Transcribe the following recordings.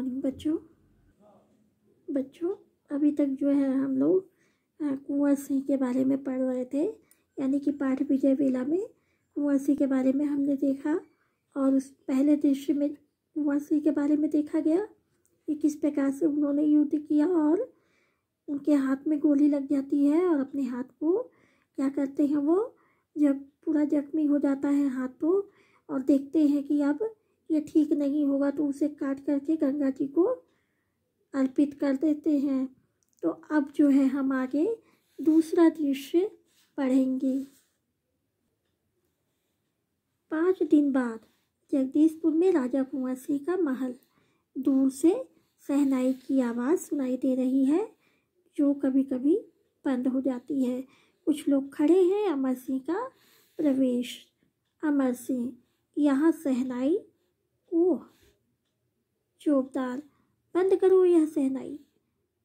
Morning बच्चों अभी तक जो है हम लोग कुंवर सिंह के बारे में पढ़ रहे थे, यानी कि पाठ विजय वेला में कुंवर सिंह के बारे में हमने देखा और उस पहले दृश्य में कुंवर सिंह के बारे में देखा गया कि किस प्रकार से उन्होंने युद्ध किया और उनके हाथ में गोली लग जाती है और अपने हाथ को क्या करते हैं, वो जब पूरा जख्मी हो जाता है हाथ तो, और देखते हैं कि अब ये ठीक नहीं होगा तो उसे काट करके गंगा जी को अर्पित कर देते हैं। तो अब जो है हम आगे दूसरा दृश्य पढ़ेंगे। 5 दिन बाद जगदीशपुर में राजा कुंवर सिंह का महल। दूर से शहनाई की आवाज़ सुनाई दे रही है जो कभी कभी बंद हो जाती है। कुछ लोग खड़े हैं। अमर सिंह का प्रवेश। अमर सिंह, यहाँ शहनाई। ओह चौबदार, बंद करो यह शहनाई,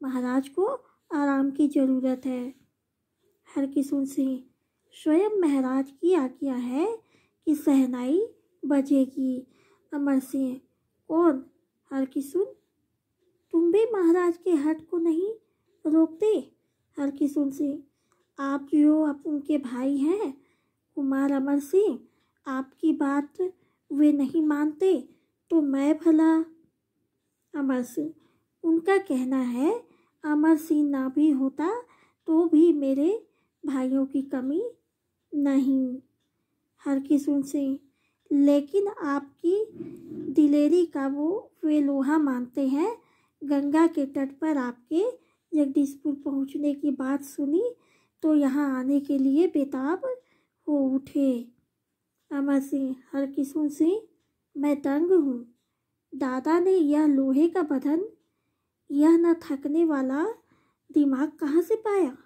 महाराज को आराम की ज़रूरत है। हरकिशोर सिंह, स्वयं महाराज की आज्ञा है कि शहनाई बजेगी। अमर सिंह, कौन? हरकिशोर, तुम भी महाराज के हट को नहीं रोकते? हरकिशोर सिंह, आप जो आप उनके भाई हैं कुमार अमर सिंह, आपकी बात वे नहीं मानते तो मैं भला। अमर सिंह, उनका कहना है अमर सिंह ना भी होता तो भी मेरे भाइयों की कमी नहीं। हरकिशोर सिंह, लेकिन आपकी दिलेरी का वे लोहा मानते हैं। गंगा के तट पर आपके जगदीशपुर पहुंचने की बात सुनी तो यहाँ आने के लिए बेताब हो उठे। अमर सिंह, हरकिशोर सिंह, मैं दंग हूँ। दादा ने यह लोहे का बदन, यह न थकने वाला दिमाग कहाँ से पाया?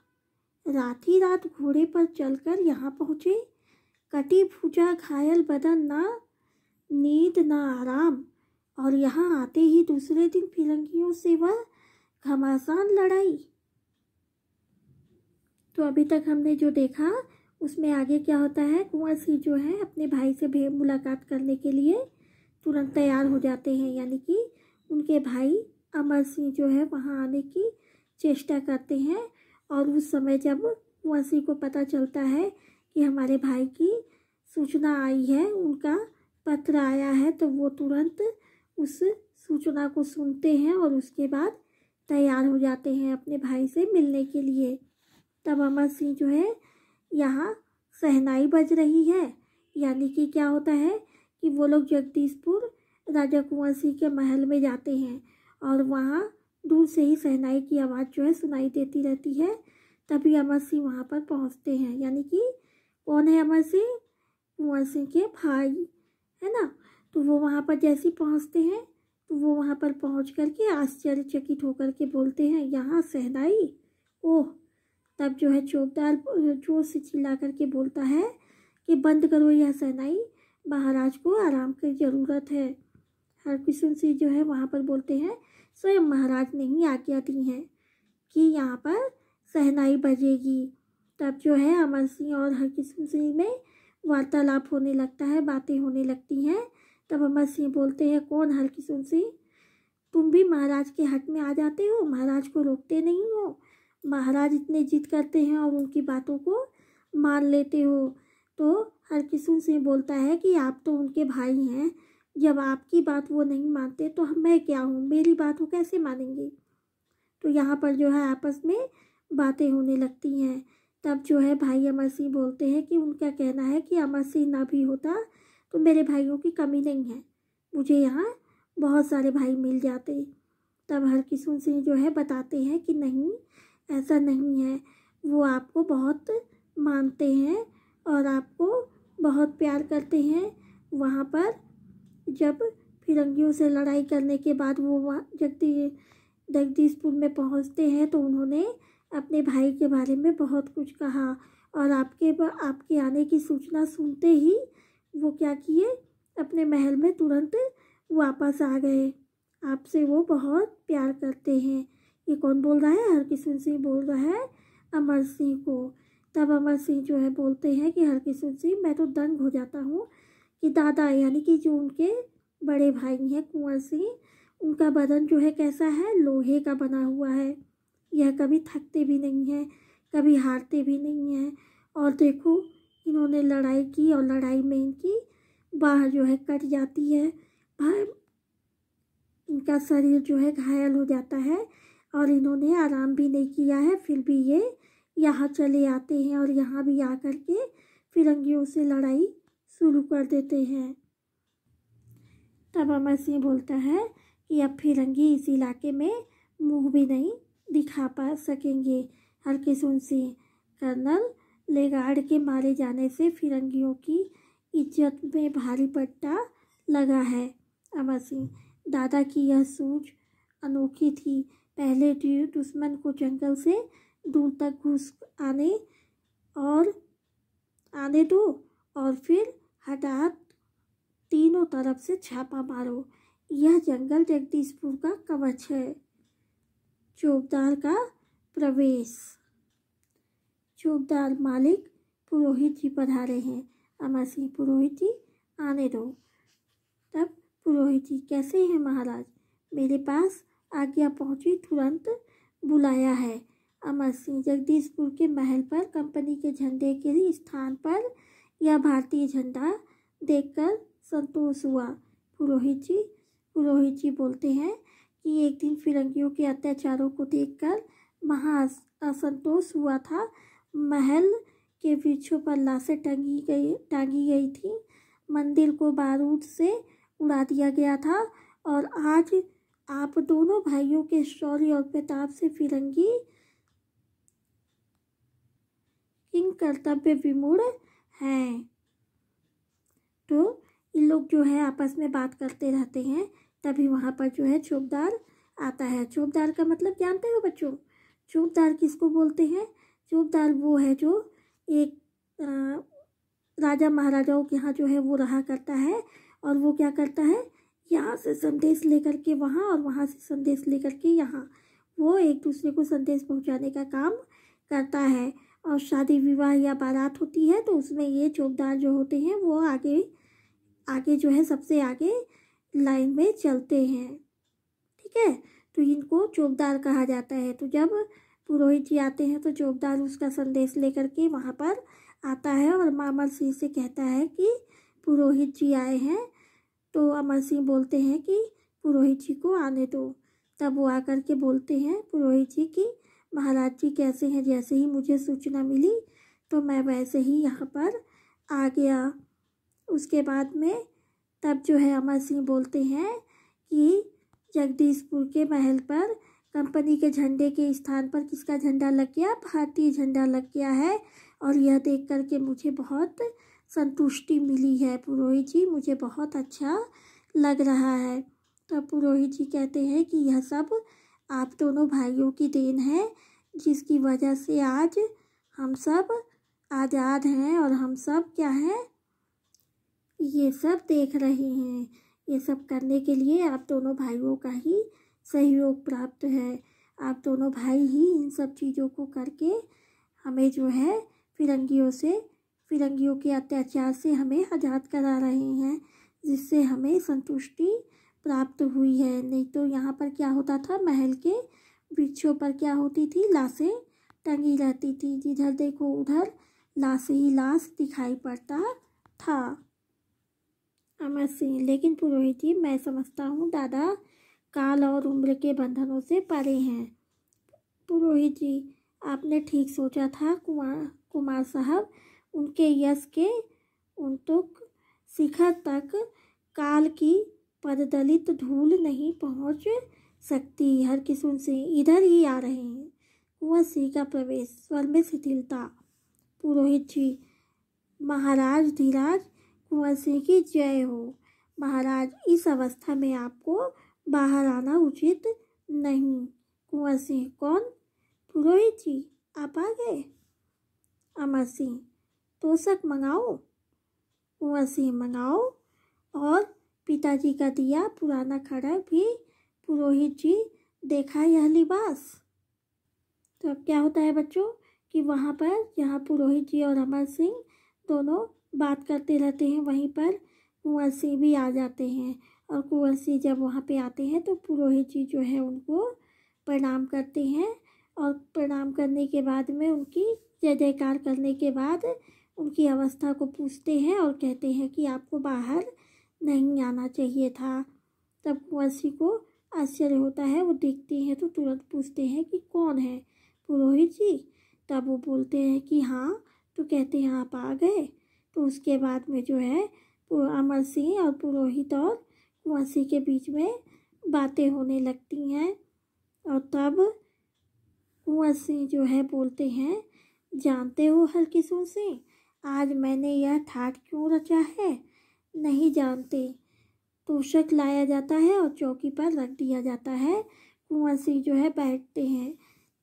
रात ही रात घोड़े पर चलकर यहाँ पहुँचे। कटी भुजा घायल बदन, ना नींद ना आराम, और यहाँ आते ही दूसरे दिन फिरंगियों से वह घमासान लड़ाई। तो अभी तक हमने जो देखा उसमें आगे क्या होता है, कुंवर सिंह जो है अपने भाई से मुलाकात करने के लिए तुरंत तैयार हो जाते हैं, यानी कि उनके भाई अमर सिंह जो है वहाँ आने की चेष्टा करते हैं। और उस समय जब कुंवर सिंह को पता चलता है कि हमारे भाई की सूचना आई है, उनका पत्र आया है, तो वो तुरंत उस सूचना को सुनते हैं और उसके बाद तैयार हो जाते हैं अपने भाई से मिलने के लिए। तब अमर सिंह जो है, यहाँ शहनाई बज रही है, यानी कि क्या होता है कि वो लोग जगदीशपुर राजा कुंवर सिंह के महल में जाते हैं और वहाँ दूर से ही शहनाई की आवाज़ जो है सुनाई देती रहती है। तभी अमर सिंह वहाँ पर पहुँचते हैं, यानी कि कौन है अमर सिंह? कुंवर सिंह के भाई, है ना। तो वो वहाँ पर जैसे पहुँचते हैं तो वो वहाँ पर पहुँच करके आश्चर्यचकित होकर के बोलते हैं, यहाँ शहनाई? ओह! तब जो है चौबदार जोर से चिल्ला करके बोलता है कि बंद करो यह शहनाई, महाराज को आराम की ज़रूरत है। हरकिशोर सिंह जो है वहाँ पर बोलते हैं, स्वयं महाराज ने ही आज्ञा दी है कि यहाँ पर शहनाई बजेगी। तब जो है अमर सिंह और हरकिशोर सिंह में वार्तालाप होने लगता है, बातें होने लगती हैं। तब अमर सिंह बोलते हैं, कौन? हरकिशोर सिंह, तुम भी महाराज के हक में आ जाते हो, महाराज को रोकते नहीं हो, महाराज इतने जिद करते हैं और उनकी बातों को मान लेते हो। तो हरकिशोर सिंह बोलता है कि आप तो उनके भाई हैं, जब आपकी बात वो नहीं मानते तो मैं क्या हूँ, मेरी बात वो कैसे मानेंगे? तो यहाँ पर जो है आपस में बातें होने लगती हैं। तब जो है भाई अमर सिंह बोलते हैं कि उनका कहना है कि अमर सिंह ना भी होता तो मेरे भाइयों की कमी नहीं है, मुझे यहाँ बहुत सारे भाई मिल जाते। तब हरकिशोर सिंह जो है बताते हैं कि नहीं, ऐसा नहीं है, वो आपको बहुत मानते हैं और आपको बहुत प्यार करते हैं। वहाँ पर जब फिरंगियों से लड़ाई करने के बाद वो वहाँ जगदीशपुर में पहुँचते हैं तो उन्होंने अपने भाई के बारे में बहुत कुछ कहा और आपके आने की सूचना सुनते ही वो क्या किए, अपने महल में तुरंत वापस आ गए। आपसे वो बहुत प्यार करते हैं। ये कौन बोल रहा है? हरकिशोर सिंह बोल रहा है अमर सिंह को। तब अमर सिंह जो है बोलते हैं कि हरकिशोर सिंह, मैं तो दंग हो जाता हूँ कि दादा, यानी कि जो उनके बड़े भाई हैं कुंवर सिंह, उनका बदन जो है कैसा है, लोहे का बना हुआ है। यह कभी थकते भी नहीं हैं, कभी हारते भी नहीं हैं। और देखो इन्होंने लड़ाई की और लड़ाई में इनकी बाह जो है कट जाती है, इनका शरीर जो है घायल हो जाता है और इन्होंने आराम भी नहीं किया है। फिर भी ये यहाँ चले आते हैं और यहाँ भी आकर के फिरंगियों से लड़ाई शुरू कर देते हैं। तब अमर सिंह बोलता है कि अब फिरंगी इस इलाके में मुंह भी नहीं दिखा पा सकेंगे। हरकिशन सिंह, कर्नल लेगार्ड के मारे जाने से फिरंगियों की इज्जत में भारी पट्टा लगा है। अमर सिंह, दादा की यह सूझ अनोखी थी। पहले दुश्मन को जंगल से दूर तक घुस आने दो और फिर हठात तीनों तरफ से छापा मारो। यह जंगल जगदीशपुर का कवच है। चौकीदार का प्रवेश। चौकीदार मालिक, पुरोहित जी पधारे हैं। अमर सिंह, पुरोहित जी आने दो। तब पुरोहित जी, कैसे हैं महाराज? मेरे पास आज्ञा पहुंची, तुरंत बुलाया है। अमर सिंह, जगदीशपुर के महल पर कंपनी के झंडे के स्थान पर यह भारतीय झंडा देखकर संतोष हुआ। पुरोहित जी बोलते हैं कि एक दिन फिरंगियों के अत्याचारों को देखकर महा असंतोष हुआ था। महल के वृक्षों पर लाशें टांगी गई थी। मंदिर को बारूद से उड़ा दिया गया था और आज आप दोनों भाइयों के शौर्य और प्रताप से फिरंगी किंग कर्तव्य विमूढ़ हैं। तो इन लोग जो है आपस में बात करते रहते हैं। तभी वहाँ पर जो है चौकीदार आता है। चौकीदार का मतलब जानते हो बच्चों? चौकीदार किसको बोलते हैं? चौकीदार वो है जो एक राजा महाराजाओं के यहाँ जो है वो रहा करता है और वो क्या करता है, यहाँ से संदेश लेकर के वहाँ और वहाँ से संदेश लेकर के यहाँ, वो एक दूसरे को संदेश पहुँचाने का काम करता है। और शादी विवाह या बारात होती है तो उसमें ये चौकीदार जो होते हैं वो आगे जो है सबसे आगे लाइन में चलते हैं। ठीक है, तो इनको चौकीदार कहा जाता है। तो जब पुरोहित जी आते हैं तो चौकीदार उसका संदेश लेकर के वहाँ पर आता है और अमर सिंह से कहता है कि पुरोहित जी आए हैं। तो अमर सिंह बोलते हैं कि पुरोहित जी को आने दो। तब वो आकर के बोलते हैं पुरोहित जी की, महाराज जी कैसे हैं? जैसे ही मुझे सूचना मिली तो मैं वैसे ही यहाँ पर आ गया। उसके बाद में तब जो है अमर सिंह बोलते हैं कि जगदीशपुर के महल पर कंपनी के झंडे के स्थान पर किसका झंडा लग गया? भारतीय झंडा लग गया है और यह देख कर के मुझे बहुत संतुष्टि मिली है पुरोहित जी, मुझे बहुत अच्छा लग रहा है। तो पुरोहित जी कहते हैं कि यह सब आप दोनों भाइयों की देन है, जिसकी वजह से आज हम सब आज़ाद हैं और हम सब क्या हैं, ये सब देख रहे हैं। ये सब करने के लिए आप दोनों भाइयों का ही सहयोग प्राप्त है। आप दोनों भाई ही इन सब चीज़ों को करके हमें जो है फिरंगियों के अत्याचार से हमें आज़ाद करा रहे हैं, जिससे हमें संतुष्टि प्राप्त हुई है। नहीं तो यहाँ पर क्या होता था, महल के वृक्षों पर क्या होती थी, लाशें टंगी रहती थी। जिधर देखो उधर लाश ही लाश दिखाई पड़ता था। अमर सिंह, लेकिन पुरोहित जी मैं समझता हूँ दादा काल और उम्र के बंधनों से परे हैं। पुरोहित जी, आपने ठीक सोचा था कुमार साहब। उनके यश के उन्तुक शिखर तक काल की पददलित धूल नहीं पहुंच सकती। हरकिशन सिंह इधर ही आ रहे हैं। कुंवर सिंह का प्रवेश। स्वर में शिथिलता। पुरोहित जी, महाराज धीराज, कुंवर सिंह की जय हो। महाराज, इस अवस्था में आपको बाहर आना उचित नहीं। कुंवर सिंह, कौन? पुरोहित जी, आप आ गए। अमर सिंह, तोशक मंगाओ? कुंवर सिंह, मंगाओ। और पिताजी का दिया पुराना खड़ा भी। पुरोहित जी, देखा यह लिबास? तो अब क्या होता है बच्चों कि वहाँ पर जहाँ पुरोहित जी और अमर सिंह दोनों बात करते रहते हैं, वहीं पर कुंवर सिंह भी आ जाते हैं और कुंवर सिंह जब वहाँ पे आते हैं तो पुरोहित जी जो है उनको प्रणाम करते हैं और प्रणाम करने के बाद में उनकी जय जयकार करने के बाद उनकी अवस्था को पूछते हैं और कहते हैं कि आपको बाहर नहीं आना चाहिए था। तब कुंवर सिंह को आश्चर्य होता है, वो देखते हैं तो तुरंत पूछते हैं कि कौन है, पुरोहित जी। तब वो बोलते हैं कि हाँ, तो कहते हैं आप आ गए। तो उसके बाद में जो है अमर सिंह और पुरोहित और कुंवर सिंह के बीच में बातें होने लगती हैं। और तब कुंवर सिंह जो है बोलते हैं, जानते हो हरकिशोर सिंह, आज मैंने यह ठाठ क्यों रचा है? नहीं जानते। तोशक लाया जाता है और चौकी पर रख दिया जाता है। कुंवर सिंह जो है बैठते हैं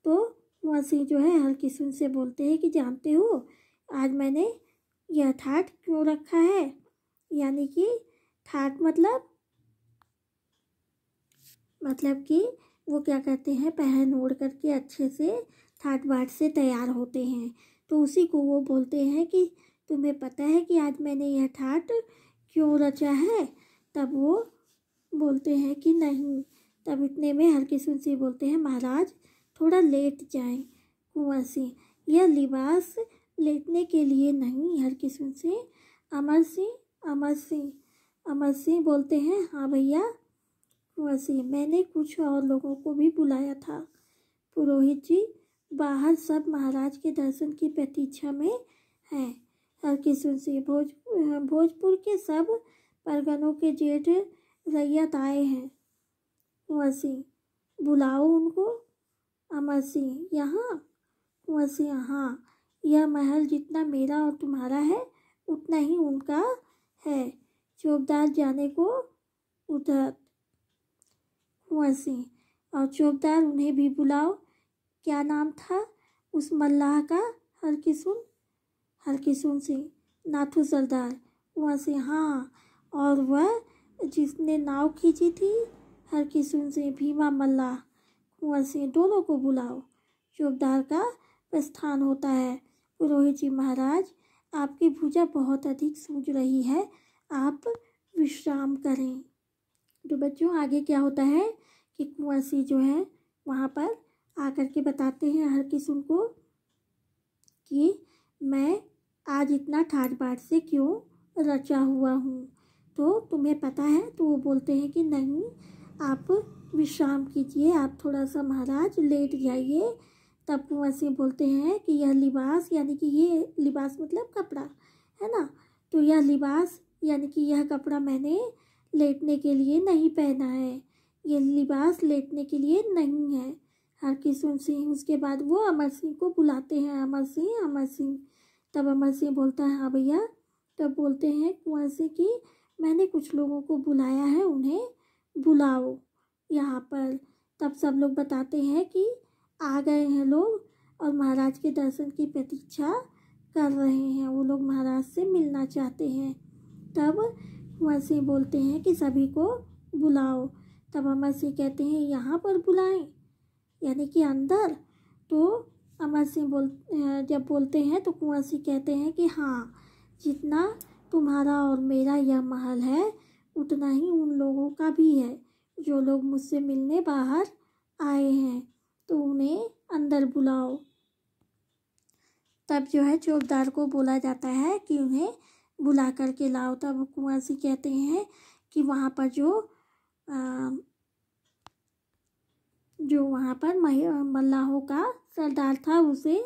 तो कुंवर सिंह जो है हरकिशोर से बोलते हैं कि जानते हो आज मैंने यह ठाठ क्यों रखा है? यानी कि ठाठ मतलब कि वो क्या करते हैं, पहन ओढ़ करके अच्छे से ठाट बाट से तैयार होते हैं। तो उसी को वो बोलते हैं कि तुम्हें पता है कि आज मैंने यह ठाट क्यों रचा है? तब वो बोलते हैं कि नहीं। तब इतने में हरकिशोर सिंह बोलते हैं, महाराज थोड़ा लेट जाएं। कुंवर सिंह, यह लिबास लेटने के लिए नहीं। हरकिशोर सिंह, अमर सिंह बोलते हैं, हाँ भैया। कुंवर सिंह, मैंने कुछ और लोगों को भी बुलाया था। पुरोहित जी बाहर सब महाराज के दर्शन की प्रतीक्षा में हैं। हरकिशोर सिंह, भोजपुर के सब परगनों के जेठ रैयत आए हैं। कुंवर सिंह, बुलाओ उनको। अमर सिंह, यहाँ? कुंवर सिंह, हाँ, यह महल जितना मेरा और तुम्हारा है उतना ही उनका है। चौबदार जाने को उधर। कुंवर सिंह, और चौबदार उन्हें भी बुलाओ। क्या नाम था उस मल्लाह का? हरकिशोर सिंह, नाथू सरदार। कुंवर सिंह, हाँ, और वह जिसने नाव खींची थी? हरकिशोर सिंह, भीमा मल्लाह। कुंवर सिंह, दोनों को बुलाओ। चौबदार का प्रस्थान होता है। पुरोहित जी, महाराज आपकी भुजा बहुत अधिक सूज रही है, आप विश्राम करें। तो बच्चों आगे क्या होता है कि कुंवर सिंह जो है वहाँ पर आकर के बताते हैं हरकिशोर को कि मैं आज इतना ठाट बाट से क्यों रचा हुआ हूँ, तो तुम्हें पता है? तो वो बोलते हैं कि नहीं, आप विश्राम कीजिए, आप थोड़ा सा महाराज लेट जाइए। तब कुंवर सिंह बोलते हैं कि यह लिबास, यानी कि ये लिबास मतलब कपड़ा है ना, तो यह लिबास यानी कि यह कपड़ा मैंने लेटने के लिए नहीं पहना है, ये लिबास लेटने के लिए नहीं है। हरकिशोर सिंह, उसके बाद वो अमर सिंह को बुलाते हैं। अमर सिंह। तब अमर सिंह बोलता है, हाँ भैया। तब बोलते हैं कुंवर सिंह कि मैंने कुछ लोगों को बुलाया है, उन्हें बुलाओ यहाँ पर। तब सब लोग बताते हैं कि आ गए हैं लोग और महाराज के दर्शन की प्रतीक्षा कर रहे हैं, वो लोग महाराज से मिलना चाहते हैं। तब कुंवर सिंह बोलते हैं कि सभी को बुलाओ। तब अमर सिंह कहते हैं, यहाँ पर बुलाएं, यानी कि अंदर? तो अमर सिंह जब बोलते हैं तो कुंवर सिंह कहते हैं कि हाँ, जितना तुम्हारा और मेरा यह महल है उतना ही उन लोगों का भी है जो लोग मुझसे मिलने बाहर आए हैं, तो उन्हें अंदर बुलाओ। तब जो है चौबदार को बोला जाता है कि उन्हें बुला करके लाओ। तब कुंवर सिंह कहते हैं कि वहाँ पर जो वहाँ पर मल्लाहों का सरदार था उसे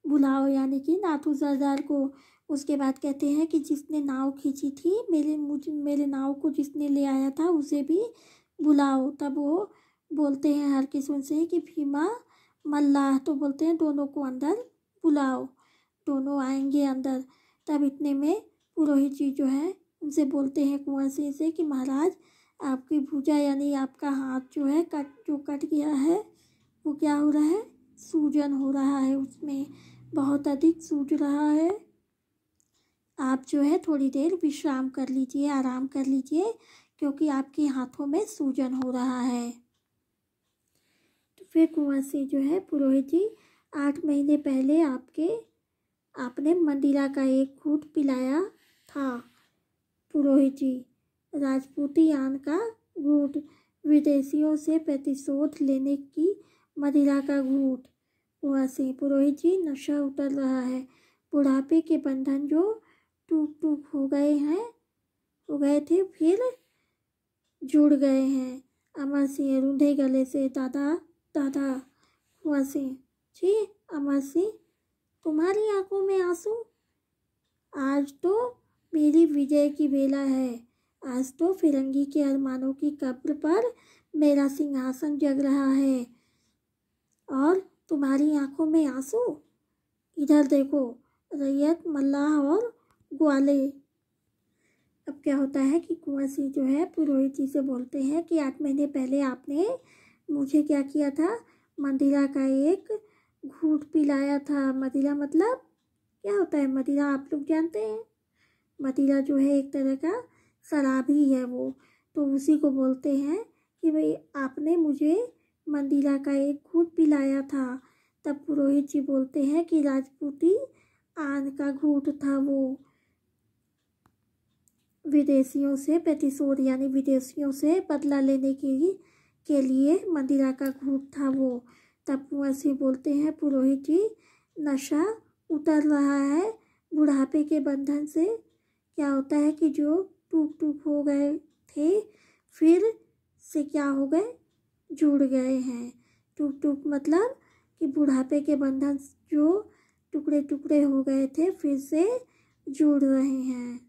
बुलाओ, यानी कि नाथू सरदार को। उसके बाद कहते हैं कि जिसने नाव खींची थी, मेरे नाव को जिसने ले आया था उसे भी बुलाओ। तब वो बोलते हैं हरकिशोर से कि भीमा मल्लाह। तो बोलते हैं दोनों को अंदर बुलाओ, दोनों आएंगे अंदर। तब इतने में पुरोहित जी जो है उनसे बोलते हैं कुंवर सिंह से कि महाराज आपकी भुजा यानी आपका हाथ जो है कट गया है, वो क्या हो रहा है, सूजन हो रहा है, उसमें बहुत अधिक सूज रहा है। आप जो है थोड़ी देर विश्राम कर लीजिए, आराम कर लीजिए, क्योंकि आपके हाथों में सूजन हो रहा है। तो फिर कुंवर सिंह जो है, पुरोहित जी 8 महीने पहले आपने मंदिरा का एक घूंट पिलाया था। पुरोहित जी, राजपूती आन का घूंट, विदेशियों से प्रतिशोध लेने की मदिरा का घूंट। कुआं सिंह, पुरोहित जी नशा उतर रहा है, बुढ़ापे के बंधन जो टूट टूट हो गए थे फिर जुड़ गए हैं। अमर सिंह रूंधे गले से, दादा दादा। कुआं सिंह, जी अमर सिंह, तुम्हारी आंखों में आंसू? आज तो मेरी विजय की बेला है। आज तो फिरंगी के अरमानों की कब्र पर मेरा सिंहासन जग रहा है और तुम्हारी आंखों में आंसू? इधर देखो, रैयत, मल्लाह और ग्वाले। अब क्या होता है कि कुंवर सिंह जो है पुरोहित जी से बोलते हैं कि 8 महीने पहले आपने मुझे क्या किया था, मदिरा का एक घूंट पिलाया था। मदिरा मतलब क्या होता है? मदिरा आप लोग जानते हैं। मदिरा जो है एक तरह का शराब ही है वो, तो उसी को बोलते हैं कि भाई आपने मुझे मदिरा का एक घूंट पिलाया था। तब पुरोहित जी बोलते हैं कि राजपूती आन का घूंट था वो, विदेशियों से प्रतिशोध यानी विदेशियों से बदला लेने के लिए मदिरा का घूंट था वो। तब कुंवर सिंह बोलते हैं, पुरोहित जी नशा उतर रहा है, बुढ़ापे के बंधन से क्या होता है कि जो टूट टूट हो गए थे फिर से क्या हो गए, जुड़ गए हैं। टूट टूट मतलब कि बुढ़ापे के बंधन जो टुकड़े टुकड़े हो गए थे फिर से जुड़ रहे हैं।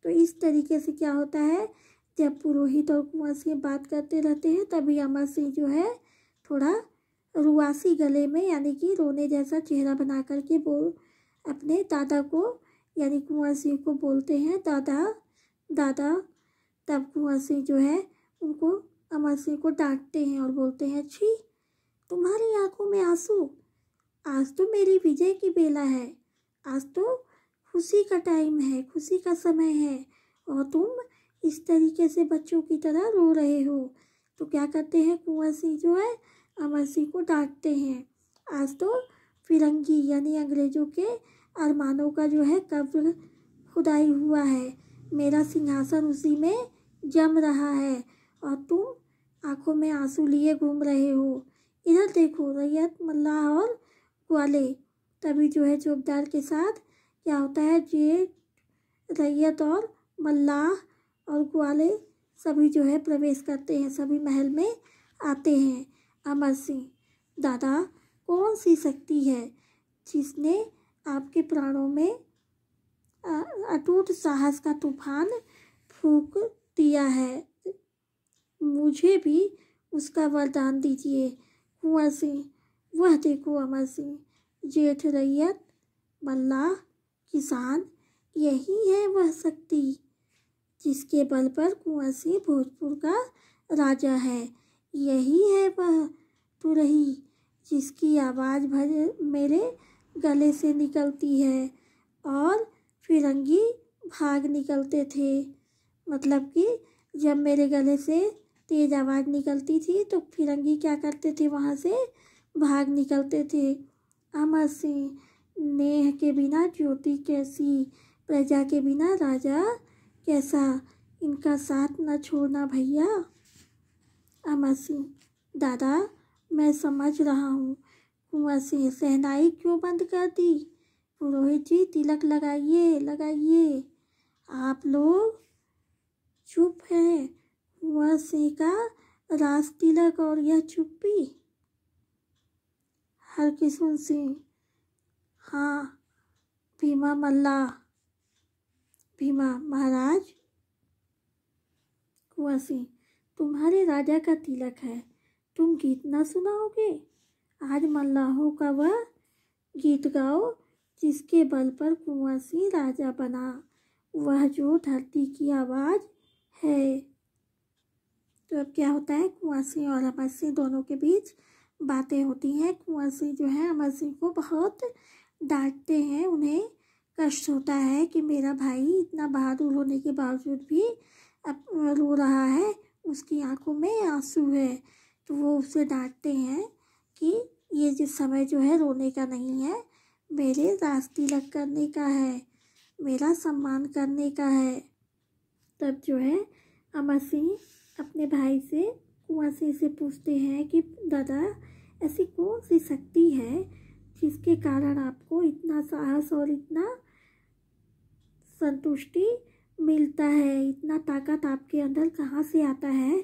तो इस तरीके से क्या होता है, जब पुरोहित और कुंवर सिंह बात करते रहते हैं तभी अमर सिंह जो है थोड़ा रुआसी गले में यानी कि रोने जैसा चेहरा बना करके अपने दादा को यानी कुंवर सिंह को बोलते हैं, दादा दादा। तब कुंवर सिंह जो है उनको अमर सिंह को डांटते हैं और बोलते हैं, छी तुम्हारी आंखों में आंसू? आज तो मेरी विजय की बेला है, आज तो खुशी का टाइम है, खुशी का समय है और तुम इस तरीके से बच्चों की तरह रो रहे हो। तो क्या करते हैं, कुंवर सिंह जो है अमर सिंह को डांटते हैं, आज तो फिरंगी यानी अंग्रेजों के अरमानों का जो है कब्र खुदाई हुआ है, मेरा सिंहासन उसी में जम रहा है और तुम आंखों में आंसू लिए घूम रहे हो। इधर देखो, रैयत, मल्लाह और ग्वाले। तभी जो है चौकीदार के साथ क्या होता है, जेठ, रैयत और मल्लाह और ग्वाले सभी जो है प्रवेश करते हैं, सभी महल में आते हैं। अमर सिंह, दादा कौन सी शक्ति है जिसने आपके प्राणों में अटूट साहस का तूफान फूंक दिया है, मुझे भी उसका वरदान दीजिए। कुंवर सिंह, वह देखो अमर सिंह, जेठ, रैयत, मल्लाह, किसान, यही है वह शक्ति जिसके बल पर कुंवर सिंह भोजपुर का राजा है। यही है वह तुरही जिसकी आवाज़ मेरे गले से निकलती है और फिरंगी भाग निकलते थे। मतलब कि जब मेरे गले से तेज़ आवाज़ निकलती थी तो फिरंगी क्या करते थे, वहाँ से भाग निकलते थे। अमर सिंह, नेह के बिना ज्योति कैसी, प्रजा के बिना राजा कैसा, इनका साथ न छोड़ना भैया। अमर सिंह, दादा मैं समझ रहा हूँ। कुंवर सिंह, शहनाई क्यों बंद कर दी? पुरोहित जी तिलक लगाइए लगाइए। आप लोग चुप हैं। कुंवर सिंह का राज तिलक और यह चुप्पी। हरकिशन सिंह, हाँ। भीमा मल्लाह, भीमा महाराज। कुंवर सिंह, तुम्हारे राजा का तिलक है, तुम गीत ना सुनाओगे? आज मल्लाहों का वह गीत गाओ जिसके बल पर कुंवर सिंह राजा बना, वह जो धरती की आवाज़ है। तो अब क्या होता है, कुंवर सिंह और अमर सिंह दोनों के बीच बातें होती हैं। कुंवर सिंह जो है अमर सिंह को बहुत डांटते हैं, उन्हें कष्ट होता है कि मेरा भाई इतना बहादुर होने के बावजूद भी अब रो रहा है, उसकी आंखों में आंसू है। तो वो उसे डांटते हैं कि ये जिस समय जो है रोने का नहीं है, मेरे राज तिलक करने का है, मेरा सम्मान करने का है। तब जो है अमर सिंह अपने भाई से कुंवर सिंह से पूछते हैं कि दादा ऐसी कौन सी शक्ति है जिसके कारण आपको इतना साहस और इतना संतुष्टि मिलता है, इतना ताकत आपके अंदर कहाँ से आता है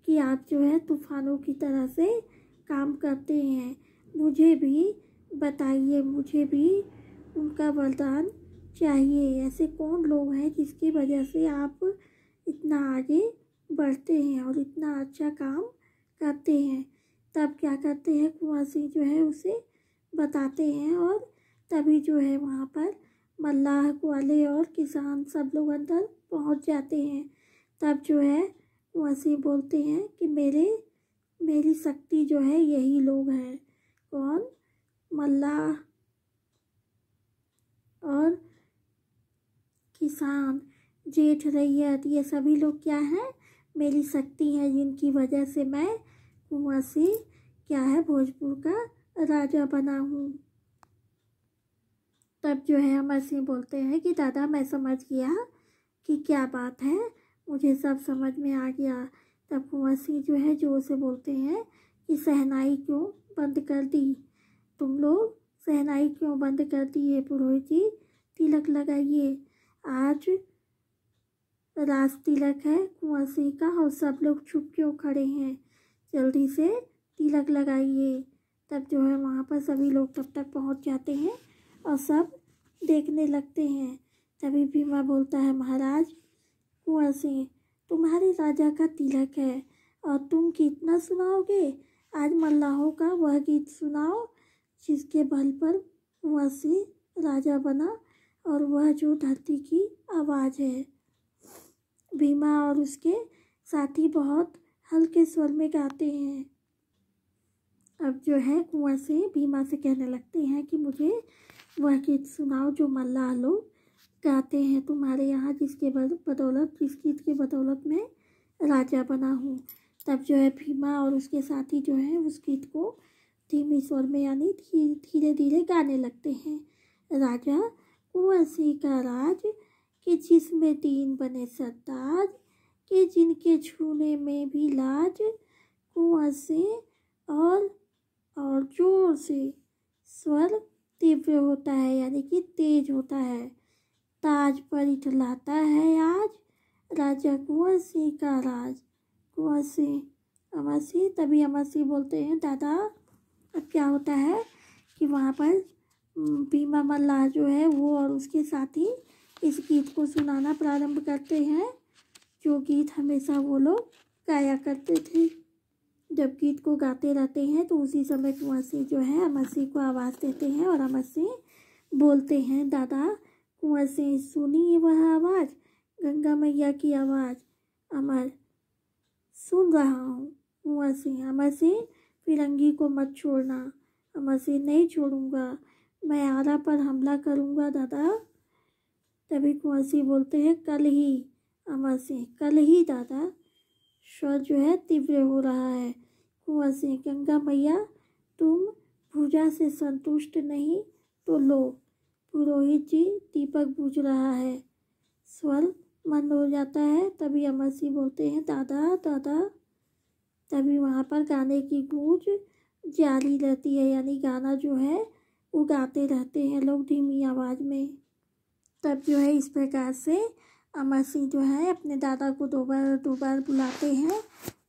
कि आप जो है तूफानों की तरह से काम करते हैं। मुझे भी बताइए, मुझे भी उनका वरदान चाहिए। ऐसे कौन लोग हैं जिसकी वजह से आप इतना आगे बढ़ते हैं और इतना अच्छा काम करते हैं। तब क्या करते हैं, कुंवर सिंह जो है उसे बताते हैं और तभी जो है वहाँ पर मल्लाह वाले और किसान सब लोग अंदर पहुँच जाते हैं। तब जो है कुंवर सिंह बोलते हैं कि मेरी शक्ति जो है यही लोग हैं। कौन? मल्लाह और किसान, जेठ, रैयत, ये सभी लोग क्या हैं? मेरी शक्ति है, जिनकी वजह से मैं कुंवर सिंह क्या है भोजपुर का राजा बना हूँ। तब जो है अमर सिंह बोलते हैं कि दादा मैं समझ गया कि क्या बात है, मुझे सब समझ में आ गया। तब कुंवर सिंह जो है जोर से बोलते हैं कि शहनाई क्यों बंद कर दी? तुम लोग शहनाई क्यों बंद कर दी है? पुरोहित जी तिलक लगाइए, आज राज तिलक है कुंवर सिंह का और सब लोग चुप क्यों खड़े हैं? जल्दी से तिलक लगाइए। तब जो है वहाँ पर सभी लोग तब तक पहुँच जाते हैं और सब देखने लगते हैं। तभी भीमा बोलता है, महाराज कुंवर सिंह तुम्हारे राजा का तिलक है और तुम कितना सुनाओगे? आज मल्लाहों का वह गीत सुनाओ जिसके बल पर कुंवर सिंह राजा बना और वह जो धरती की आवाज़ है। भीमा और उसके साथी बहुत हल्के स्वर में गाते हैं। अब जो है कुंवर सिंह भीमा से कहने लगते हैं कि मुझे वह गीत सुनाओ जो मल्लाह लोग गाते हैं तुम्हारे यहाँ, जिसके बदौलत, जिस गीत के बदौलत मैं राजा बना हूँ। तब जो है भीमा और उसके साथी जो है उस गीत को धीमी स्वर में यानी धीरे धीरे गाने लगते हैं। राजा कुंवर सिंह का राज कि जिसमें तीन बने सरताज, कि जिनके छूने में भी लाज, कुंवर सिंह और जोर से स्वर तीव्र होता है यानी कि तेज होता है। ताज पर इठलाता है आज राजा कुंवर सिंह का राज। कुंवर सिंह, अमर सिंह, तभी अमर सिंह बोलते हैं, दादा अब क्या होता है कि वहाँ पर भीमा मल्लाह जो है वो और उसके साथी इस गीत को सुनाना प्रारंभ करते हैं, जो गीत हमेशा वो लोग गाया करते थे। जब गीत को गाते रहते हैं तो उसी समय कुंवर सिंह जो है अमर सिंह को आवाज़ देते हैं और अमर सिंह बोलते हैं, दादा कुंवर सिंह सुनिए वह आवाज़, गंगा मैया की आवाज़, अमर सुन रहा हूँ। कुंवर सिंह, अमर सिंह फिरंगी को मत छोड़ना। अमर सिंह, नहीं छोड़ूंगा, मैं आरा पर हमला करूँगा दादा। तभी कुंवर सिंह बोलते हैं, कल ही। अमर सिंह, कल ही दादा। स्वर जो है तीव्र हो रहा है। कुंवर सिंह, गंगा मैया तुम पूजा से संतुष्ट नहीं तो लो, पुरोहित जी दीपक बुझ रहा है। स्वर मंद हो जाता है। तभी अमर सिंह बोलते हैं, दादा दादा। तभी वहाँ पर गाने की गूंज जारी रहती है यानी गाना जो है वो गाते रहते हैं लोग धीमी आवाज़ में। तब जो है इस प्रकार से अमर सिंह जो है अपने दादा को दो बार बुलाते हैं।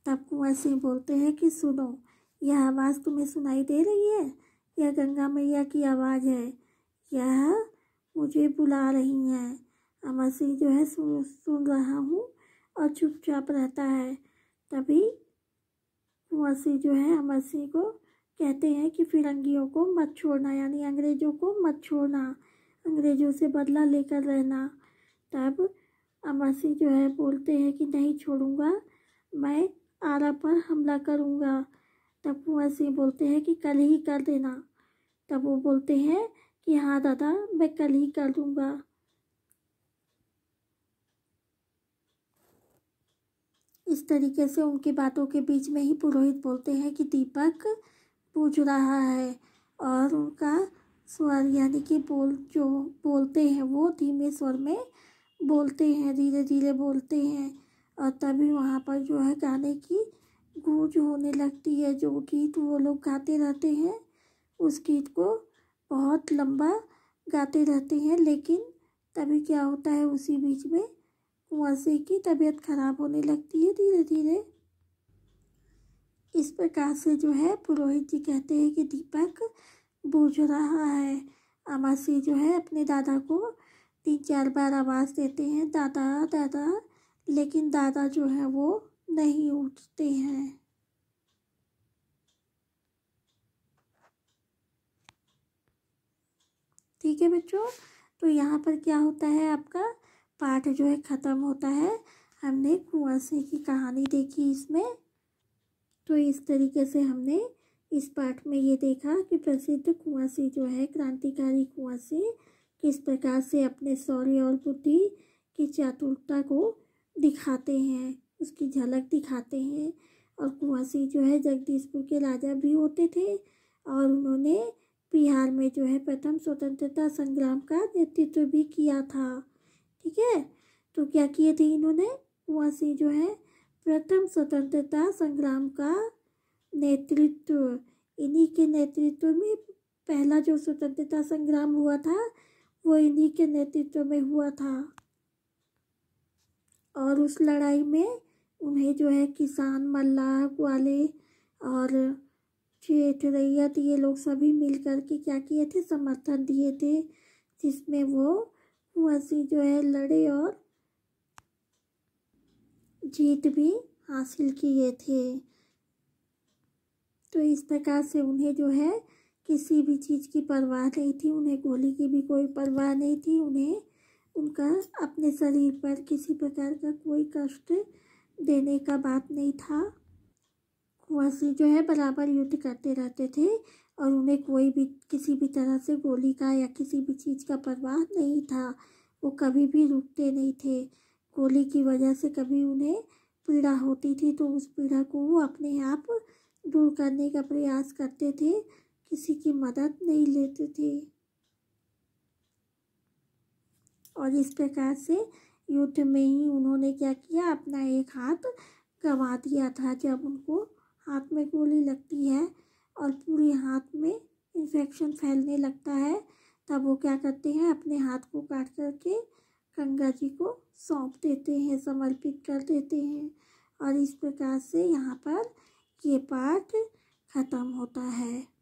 तब कुंवर सिंह बोलते हैं कि सुनो, यह आवाज़ तुम्हें सुनाई दे रही है, यह गंगा मैया की आवाज़ है, यह मुझे बुला रही हैं। अमर सिंह जो है सुन रहा हूँ और चुपचाप रहता है। तभी कुंवर सिंह जो है अमर सिंह को कहते हैं कि फिरंगियों को मत छोड़ना यानी अंग्रेज़ों को मत छोड़ना, अंग्रेज़ों से बदला लेकर रहना। तब अमर सिंह जो है बोलते हैं कि नहीं छोड़ूंगा, मैं आरा पर हमला करूंगा। तब कुंवर सिंह बोलते हैं कि कल ही कर देना। तब वो बोलते हैं कि हाँ दादा मैं कल ही कर दूंगा। इस तरीके से उनकी बातों के बीच में ही पुरोहित बोलते हैं कि दीपक बुझ रहा है और उनका स्वर यानी कि जो बोलते हैं वो धीमे स्वर में बोलते हैं, धीरे धीरे बोलते हैं और तभी वहाँ पर जो है गाने की गूंज होने लगती है। जो गीत वो लोग गाते रहते हैं उस गीत को बहुत लंबा गाते रहते हैं, लेकिन तभी क्या होता है, उसी बीच में कुंवर सिंह की तबीयत खराब होने लगती है धीरे धीरे। इस प्रकार से जो है पुरोहित जी कहते हैं कि दीपक बुझ रहा है। अमर सिंह जो है अपने दादा को 3-4 बार आवाज़ देते हैं, दादा दादा, लेकिन दादा जो है वो नहीं उठते हैं। ठीक है बच्चों, तो यहाँ पर क्या होता है, आपका पाठ जो है ख़त्म होता है। हमने कुंवर सिंह की कहानी देखी इसमें। तो इस तरीके से हमने इस पाठ में ये देखा कि प्रसिद्ध कुंवर सिंह जो है, क्रांतिकारी कुंवर सिंह, किस प्रकार से अपने शौर्य और बुद्धि की चातुरता को दिखाते हैं, उसकी झलक दिखाते हैं। और कुंवर सिंह जो है जगदीशपुर के राजा भी होते थे और उन्होंने बिहार में जो है प्रथम स्वतंत्रता संग्राम का नेतृत्व भी किया था। ठीक है, तो क्या किए थे इन्होंने, कुंवर सिंह जो है प्रथम स्वतंत्रता संग्राम का नेतृत्व, इन्हीं के नेतृत्व में पहला जो स्वतंत्रता संग्राम हुआ था वो इन्हीं के नेतृत्व में हुआ था। और उस लड़ाई में उन्हें जो है किसान, मल्लाह, ग्वाले और जेठ, रैयत, ये लोग सभी मिलकर के क्या किए थे, समर्थन दिए थे, जिसमें वो कुंवर सिंह जो है लड़े और जीत भी हासिल किए थे। तो इस प्रकार से उन्हें जो है किसी भी चीज़ की परवाह नहीं थी, उन्हें गोली की भी कोई परवाह नहीं थी, उन्हें उनका अपने शरीर पर किसी प्रकार का कोई कष्ट देने का बात नहीं था। कुंवर सिंह जो है बराबर युद्ध करते रहते थे और उन्हें कोई भी किसी भी तरह से गोली का या किसी भी चीज़ का परवाह नहीं था। वो कभी भी रुकते नहीं थे। गोली की वजह से कभी उन्हें पीड़ा होती थी तो उस पीड़ा को वो अपने आप दूर करने का प्रयास करते थे, किसी की मदद नहीं लेते थे। और इस प्रकार से युद्ध में ही उन्होंने क्या किया, अपना एक हाथ गंवा दिया था। जब उनको हाथ में गोली लगती है और पूरे हाथ में इन्फेक्शन फैलने लगता है, तब वो क्या करते हैं, अपने हाथ को काट करके गंगा जी को सौंप देते हैं, समर्पित कर देते हैं। और इस प्रकार से यहाँ पर ये पाठ खत्म होता है।